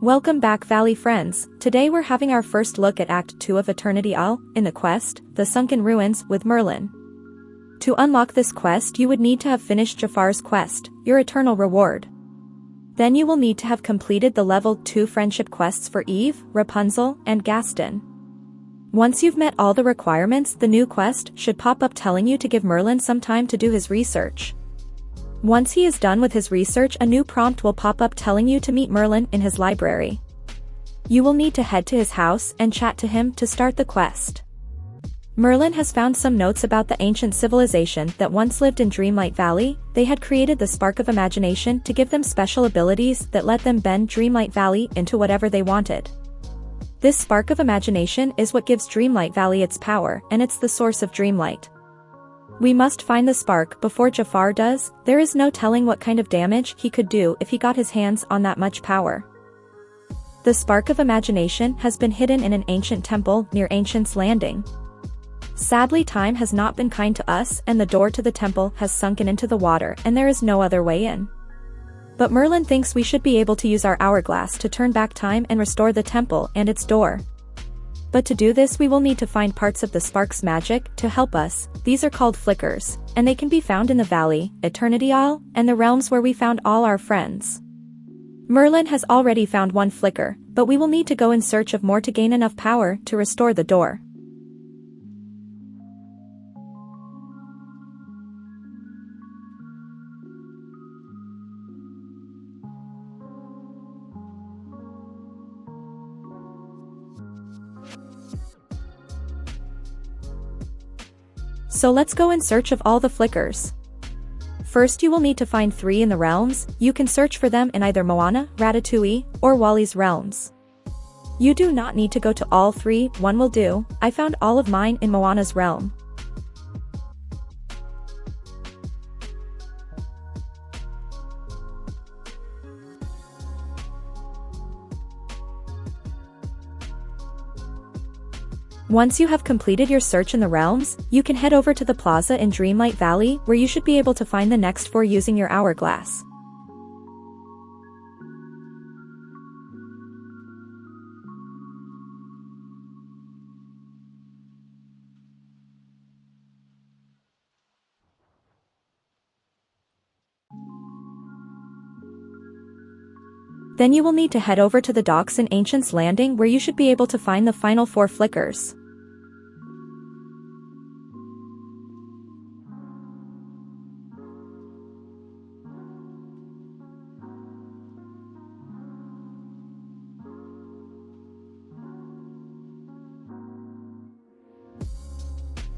Welcome back, Valley friends. Today we're having our first look at Act 2 of Eternity Isle, in the quest, The Sunken Ruins, with Merlin. To unlock this quest you would need to have finished Jafar's quest, your eternal reward. Then you will need to have completed the level 2 friendship quests for Eve, Rapunzel, and Gaston. Once you've met all the requirements, the new quest should pop up telling you to give Merlin some time to do his research. Once he is done with his research, a new prompt will pop up telling you to meet Merlin in his library. You will need to head to his house and chat to him to start the quest. Merlin has found some notes about the ancient civilization that once lived in Dreamlight Valley. They had created the spark of imagination to give them special abilities that let them bend Dreamlight Valley into whatever they wanted. This spark of imagination is what gives Dreamlight Valley its power, and it's the source of Dreamlight. We must find the spark before Jafar does. There is no telling what kind of damage he could do if he got his hands on that much power. The spark of imagination has been hidden in an ancient temple near Ancient's Landing. Sadly, time has not been kind to us, and the door to the temple has sunken into the water, and there is no other way in. But Merlin thinks we should be able to use our hourglass to turn back time and restore the temple and its door. But to do this we will need to find parts of the spark's magic to help us. These are called flickers, and they can be found in the Valley, Eternity Isle, and the realms where we found all our friends. Merlin has already found one flicker, but we will need to go in search of more to gain enough power to restore the door. So let's go in search of all the flickers. First you will need to find 3 in the realms. You can search for them in either Moana, Ratatouille, or Wally's realms. You do not need to go to all 3, one will do. I found all of mine in Moana's realm. Once you have completed your search in the realms, you can head over to the plaza in Dreamlight Valley, where you should be able to find the next 4 using your hourglass. Then you will need to head over to the docks in Ancient's Landing, where you should be able to find the final 4 flickers.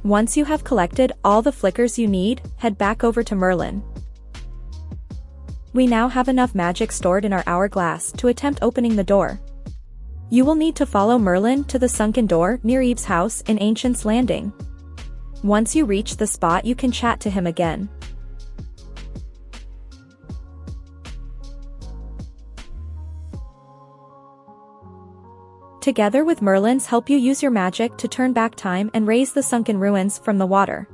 Once you have collected all the flickers you need, head back over to Merlin. We now have enough magic stored in our hourglass to attempt opening the door. You will need to follow Merlin to the sunken door near Eve's house in Ancient's Landing. Once you reach the spot you can chat to him again. Together with Merlin's help you use your magic to turn back time and raise the sunken ruins from the water.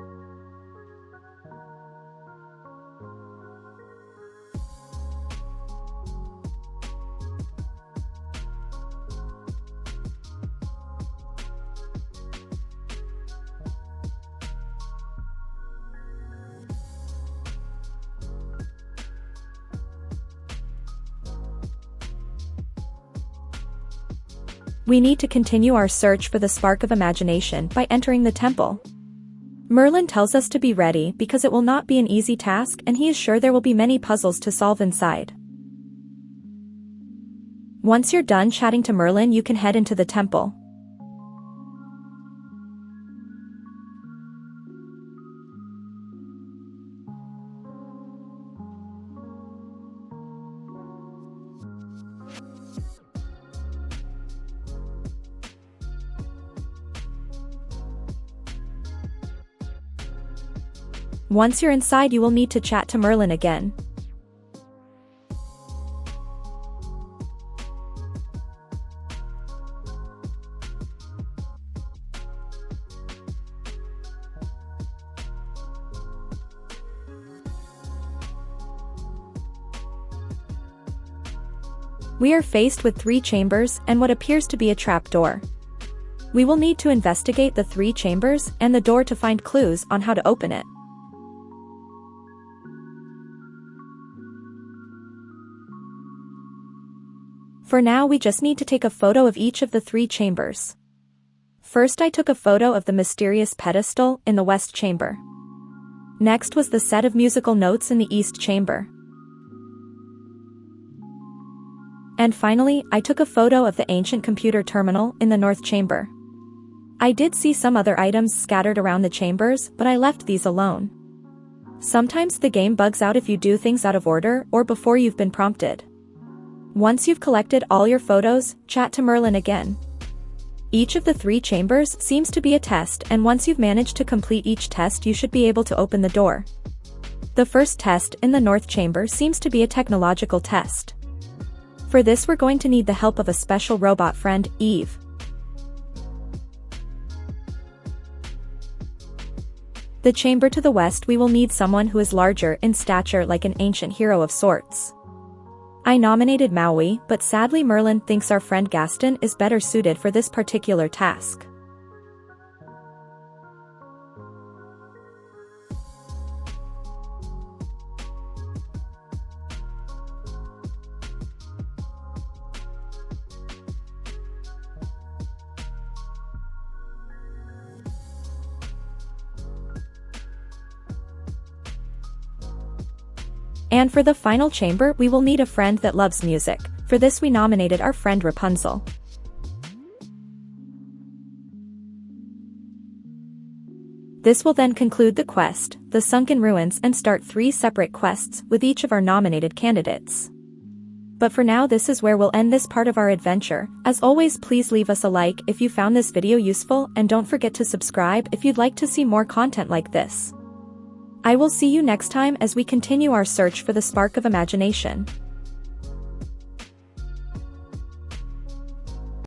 We need to continue our search for the spark of imagination by entering the temple. Merlin tells us to be ready because it will not be an easy task, and he is sure there will be many puzzles to solve inside. Once you're done chatting to Merlin you can head into the temple. Once you're inside you will need to chat to Merlin again. We are faced with 3 chambers and what appears to be a trapdoor. We will need to investigate the 3 chambers and the door to find clues on how to open it. For now, we just need to take a photo of each of the 3 chambers. First, I took a photo of the mysterious pedestal in the west chamber. Next was the set of musical notes in the east chamber. And finally, I took a photo of the ancient computer terminal in the north chamber. I did see some other items scattered around the chambers, but I left these alone. Sometimes the game bugs out if you do things out of order or before you've been prompted. Once you've collected all your photos, chat to Merlin again. Each of the 3 chambers seems to be a test, and once you've managed to complete each test, you should be able to open the door. The first test in the north chamber seems to be a technological test. For this, we're going to need the help of a special robot friend, Eve. The chamber to the west, we will need someone who is larger in stature, like an ancient hero of sorts. I nominated Maui, but sadly Merlin thinks our friend Gaston is better suited for this particular task. And for the final chamber, we will need a friend that loves music. For this, we nominated our friend Rapunzel. This will then conclude the quest, the Sunken Ruins, and start 3 separate quests with each of our nominated candidates. But for now, this is where we'll end this part of our adventure. As always, please leave us a like if you found this video useful, and don't forget to subscribe if you'd like to see more content like this. I will see you next time as we continue our search for the spark of imagination.